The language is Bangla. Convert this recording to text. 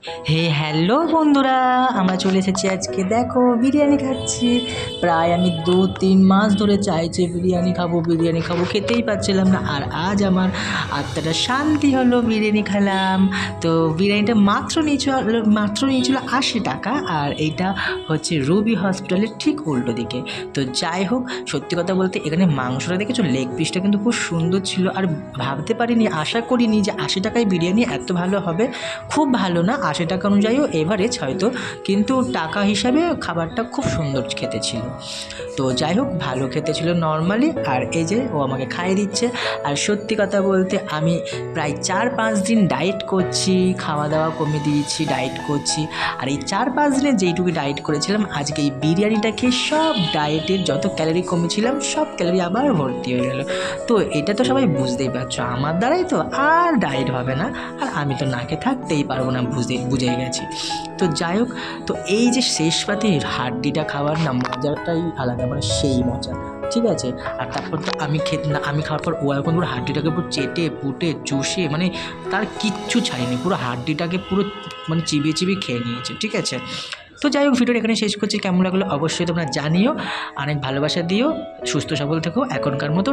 হ্যালো বন্ধুরা, আমরা চলে এসেছি আজকে। দেখো বিরিয়ানি খাচ্ছি। প্রায় আমি 2-3 মাস ধরে চাইছি বিরিয়ানি খাবো, খেতেই পাচ্ছিলাম না। আর আজ আমার আত্মাটা শান্তি হলো, বিরিয়ানি খেলাম। তো বিরিয়ানিটা মাত্র নিয়েছিল 80 টাকা। আর এইটা হচ্ছে রুবি হসপিটালের ঠিক উল্টো দিকে। তো যাই হোক, সত্যি কথা বলতে এখানে মাংসটা দেখেছো, লেগ পিসটা কিন্তু খুব সুন্দর ছিল। আর ভাবতে পারিনি, আশা করিনি যে 80 টাকায় বিরিয়ানি এত ভালো হবে। খুব ভালো না, 80 টাকা অনুযায়ীও এভারেজ হয়তো, কিন্তু টাকা হিসাবে খাবারটা খুব সুন্দর খেতে ছিল। তো যাই হোক, ভালো খেতে ছিল নর্মালি। আর এই যে ও আমাকে খাইয়ে দিচ্ছে। আর সত্যি কথা বলতে আমি প্রায় 4-5 দিন ডায়েট করছি, খাওয়া দাওয়া কমিয়ে দিয়েছি, ডায়েট করছি। আর এই 4-5 দিনে যেইটুকু ডায়েট করেছিলাম, আজকে এই বিরিয়ানিটা খেয়ে সব ডায়েটের যত ক্যালোরি কমেছিলাম সব ক্যালোরি আবার ভর্তি হয়ে গেল। তো এটা তো সবাই বুঝতেই পারছো, আমার দ্বারাই তো আর ডায়েট হবে না। আর আমি তো না খেয়ে থাকতেই পারবো না, বুঝে গেছি। তো যাই হোক, তো এই যে শেষ পাতে হাড্ডিটা খাওয়ার না মজাটাই আলাদা, মানে সেই মজা। ঠিক আছে। আর তারপর তো আমি খাওয়ার পর ও এখন পুরো হাড্ডিটাকে পুরো চেটে পুটে চুষে, মানে তার কিচ্ছু ছাড়েনি, পুরো হাড্ডিটাকে পুরো মানে চিবিয়ে চিবিয়ে খেয়ে নিয়েছে। ঠিক আছে। তো যাই হোক, ভিডিওটা এখানে শেষ করছি। কেমন লাগলো অবশ্যই তোমরা জানিও, অনেক ভালোবাসা দিও, সুস্থ সবল থেকো। এখনকার মতো